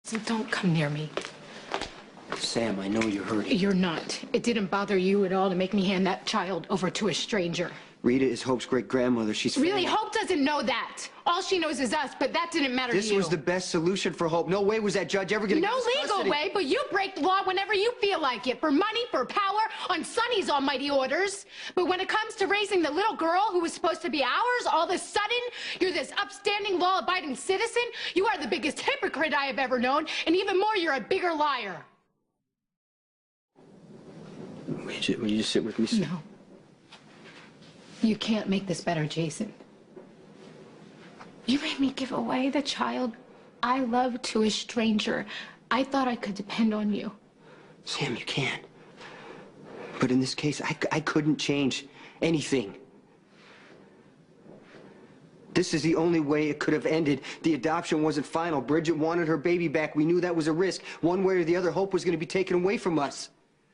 So don't come near me. Sam, I know you're hurting. You're not. It didn't bother you at all to make me hand that child over to a stranger. Rita is Hope's great-grandmother. She's Really? Hope doesn't know that. All she knows is us, but that didn't matter to you. This was the best solution for Hope. No way was that judge ever going to give us custody. No legal way, but you break the law whenever you feel like it. For money, for power, on Sonny's almighty orders. But when it comes to raising the little girl who was supposed to be ours, all of a sudden, you're this upstanding, law-abiding citizen. You are the biggest hypocrite I have ever known, and even more, you're a bigger liar. Will you just sit with me? No. You can't make this better, Jason. You made me give away the child I love to a stranger. I thought I could depend on you. Sam, you can. But in this case, I couldn't change anything. This is the only way it could have ended. The adoption wasn't final. Bridget wanted her baby back. We knew that was a risk. One way or the other, Hope was going to be taken away from us.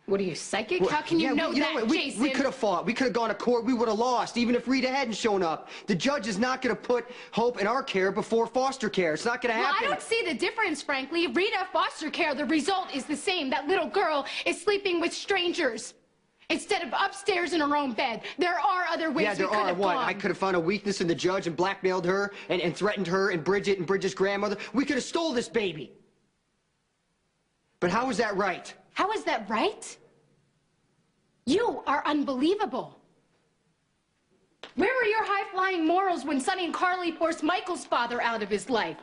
What are you, psychic? Well, how can you know that, Jason? We could have fought. We could have gone to court. We would have lost, even if Rita hadn't shown up. The judge is not going to put Hope in our care before foster care. It's not going to happen. Well, I don't see the difference, frankly. Rita, foster care, the result is the same. That little girl is sleeping with strangers instead of upstairs in her own bed. There are other ways we could have gone. I could have found a weakness in the judge and blackmailed her and threatened her and Bridget's grandmother. We could have stole this baby. But how is that right? How is that right? You are unbelievable. Where were your high-flying morals when Sonny and Carly forced Michael's father out of his life?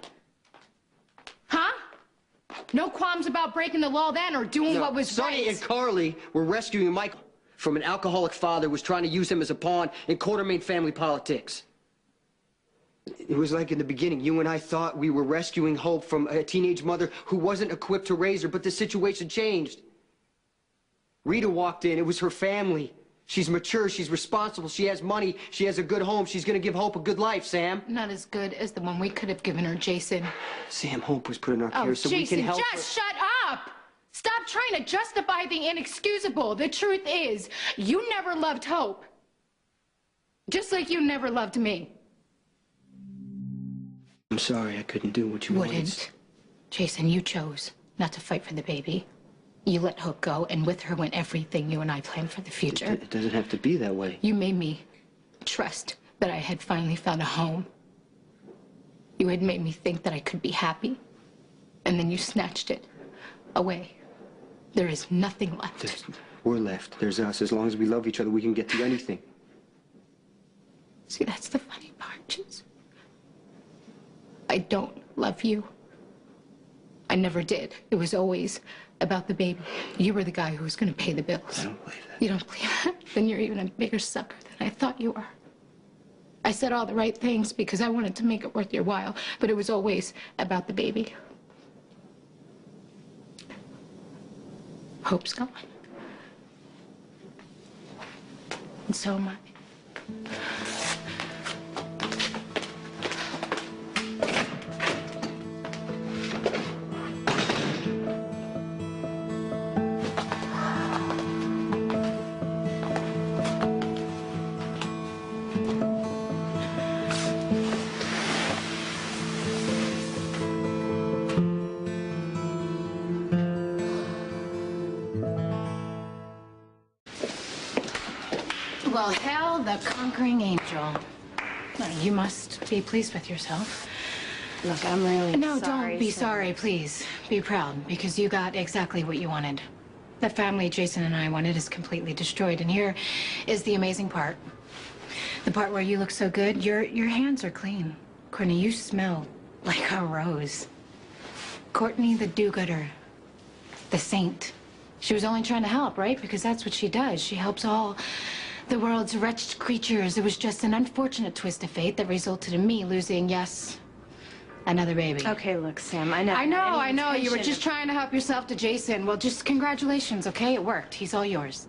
Huh? No qualms about breaking the law then or doing what was right. Sonny and Carly were rescuing Michael from an alcoholic father who was trying to use him as a pawn in Quartermain family politics. It was like in the beginning, you and I thought we were rescuing Hope from a teenage mother who wasn't equipped to raise her, but the situation changed. Rita walked in. It was her family. She's mature. She's responsible. She has money. She has a good home. She's going to give Hope a good life, Sam. Not as good as the one we could have given her, Jason. Sam, Hope was put in our care so Jason, we can help her. Just shut up! Stop trying to justify the inexcusable. The truth is, you never loved Hope. Just like you never loved me. I'm sorry I couldn't do what you wanted. Jason, you chose not to fight for the baby. You let Hope go, and with her went everything you and I planned for the future. It doesn't have to be that way. You made me trust that I had finally found a home. You had made me think that I could be happy, and then you snatched it away. There is nothing left. We're left. There's us. As long as we love each other, we can get through anything. See, that's the funny part, Jason. I don't love you. I never did. It was always about the baby. You were the guy who was going to pay the bills. I don't believe that. You don't believe that? Then you're even a bigger sucker than I thought you were. I said all the right things because I wanted to make it worth your while, but it was always about the baby. Hope's gone. And so am I. Well, Hal, the conquering angel. You must be pleased with yourself. Look, I'm really sorry. No, don't be sorry, please. Be proud, because you got exactly what you wanted. The family Jason and I wanted is completely destroyed, and here is the amazing part. The part where you look so good, your hands are clean. Courtney, you smell like a rose. Courtney the do-gooder, the saint. She was only trying to help, right? Because that's what she does. She helps all the world's wretched creatures. It was just an unfortunate twist of fate that resulted in me losing, yes, another baby. Okay, look, Sam, I know. I know. You were just trying to help yourself to Jason. Well, just congratulations, okay? It worked. He's all yours.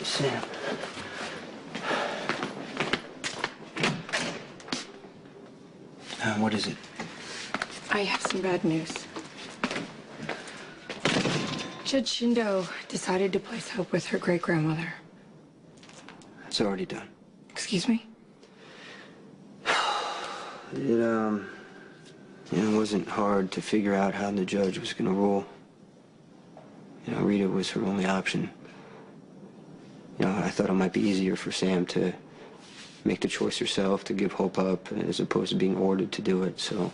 Sam. What is it? I have some bad news. Judge Shindo decided to place Hope with her great-grandmother. It's already done. Excuse me? It, wasn't wasn't hard to figure out how the judge was going to rule. You know, Rita was her only option. You know, I thought it might be easier for Sam to make the choice herself, to give Hope up, as opposed to being ordered to do it. So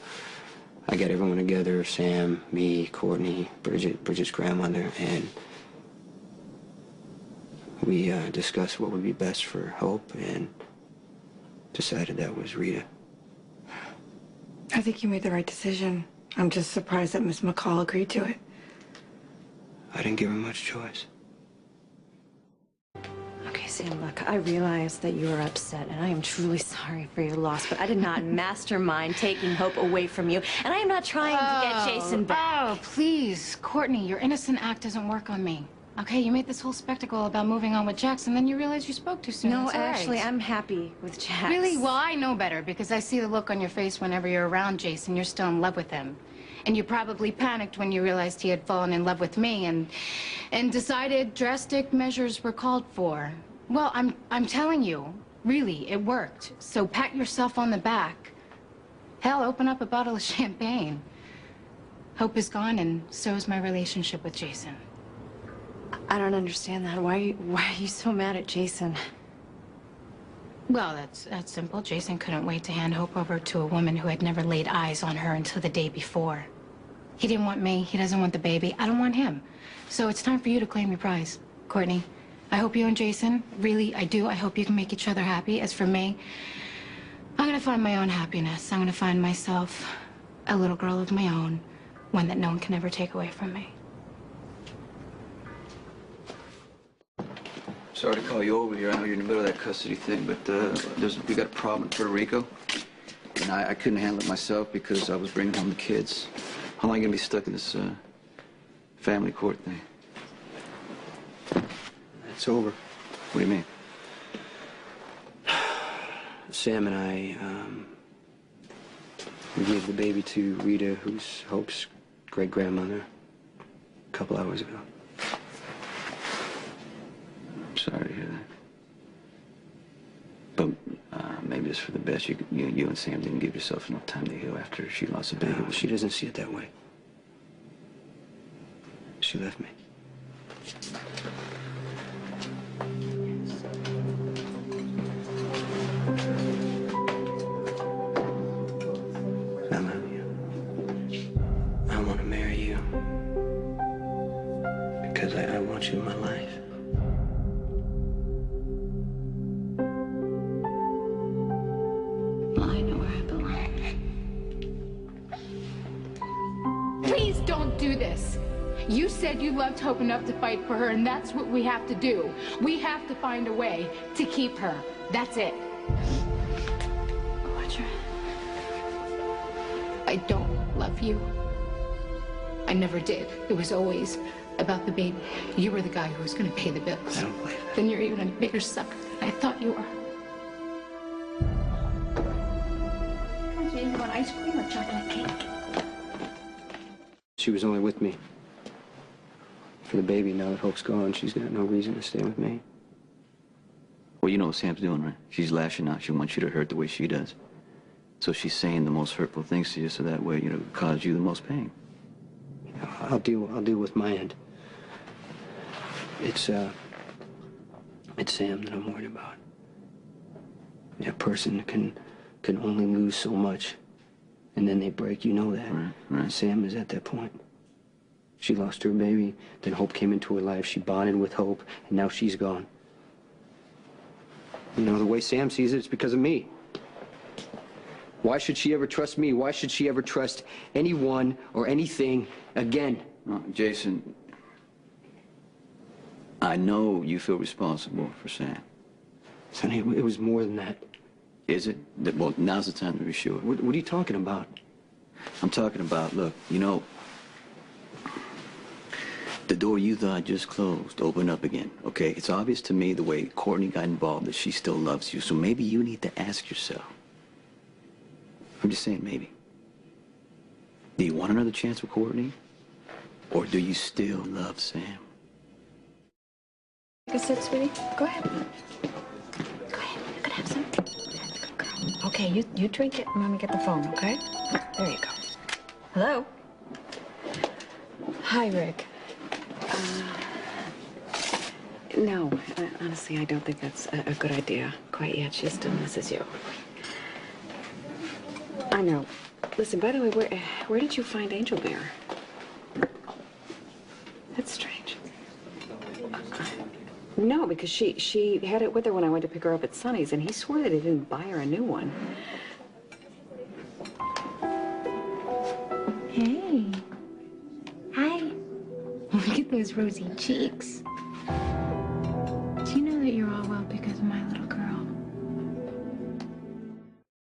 I got everyone together, Sam, me, Courtney, Bridget's grandmother, and we discussed what would be best for Hope and decided that was Rita. I think you made the right decision. I'm just surprised that Miss McCall agreed to it. I didn't give her much choice. Okay, Sam, look, I realize that you are upset, and I am truly sorry for your loss, but I did not mastermind taking Hope away from you, and I am not trying to get Jason back. Oh, please. Courtney, your innocent act doesn't work on me. Okay, you made this whole spectacle about moving on with Jax, and then you realized you spoke too soon. No, It's all right. actually, I'm happy with Jax. Really? Well, I know better because I see the look on your face whenever you're around Jason. You're still in love with him. And you probably panicked when you realized he had fallen in love with me and decided drastic measures were called for. Well, I'm telling you, really, it worked. So pat yourself on the back. Hell, open up a bottle of champagne. Hope is gone, and so is my relationship with Jason. I don't understand that. Why are you so mad at Jason? Well, that's simple. Jason couldn't wait to hand Hope over to a woman who had never laid eyes on her until the day before. He didn't want me. He doesn't want the baby. I don't want him. So it's time for you to claim your prize, Courtney. I hope you and Jason, really, I do. I hope you can make each other happy. As for me, I'm gonna find my own happiness. I'm gonna find myself a little girl of my own, one that no one can ever take away from me. Sorry to call you over here. I know you're in the middle of that custody thing, but we got a problem in Puerto Rico, and I couldn't handle it myself because I was bringing home the kids. How long are you gonna be stuck in this family court thing? It's over. What do you mean? Sam and I, we gave the baby to Rita, who's Hope's great-grandmother, a couple hours ago. I'm sorry to hear that. But maybe it's for the best. You and Sam didn't give yourself enough time to heal after she lost a baby. No, she doesn't see it that way. She left me. I love you. I want to marry you. Because I want you in my life. Well, I know where I belong. Please don't do this. You said you loved Hope enough to fight for her, and that's what we have to do. We have to find a way to keep her. That's it. Roger. I don't love you. I never did. It was always about the baby. You were the guy who was going to pay the bills. I don't believe that. Then you're even a bigger sucker than I thought you were. Do you want ice cream or chocolate cake? She was only with me for the baby. Now that Hope's gone, she's got no reason to stay with me. Well, you know what Sam's doing, right? She's lashing out. She wants you to hurt the way she does. So she's saying the most hurtful things to you, so that way, it cause you the most pain. I'll deal with my end. It's Sam that I'm worried about. A person can only lose so much, and then they break. You know that. Right. Sam is at that point. She lost her baby, then Hope came into her life. She bonded with Hope, and now she's gone. The way Sam sees it, it's because of me. Why should she ever trust me? Why should she ever trust anyone or anything again? Jason, I know you feel responsible for Sam. Sonny, it was more than that. Is it? Well, now's the time to be sure. What are you talking about? I'm talking about, look, the door you thought just closed opened up again, okay? It's obvious to me the way Courtney got involved that she still loves you, so maybe you need to ask yourself. I'm just saying maybe. Do you want another chance with Courtney? Or do you still love Sam? Take a sip, sweetie. Go ahead. Go ahead. You can have some. That's a good girl. Okay, you drink it and let me get the phone, okay? There you go. Hello? Hi, Rick. No, honestly, I don't think that's a good idea quite yet. She still misses you. I know. Listen, by the way, where did you find Angel Bear? That's strange. No, because she had it with her when I went to pick her up at Sonny's, and he swore that he didn't buy her a new one. Hey. Hi. Look at those rosy cheeks.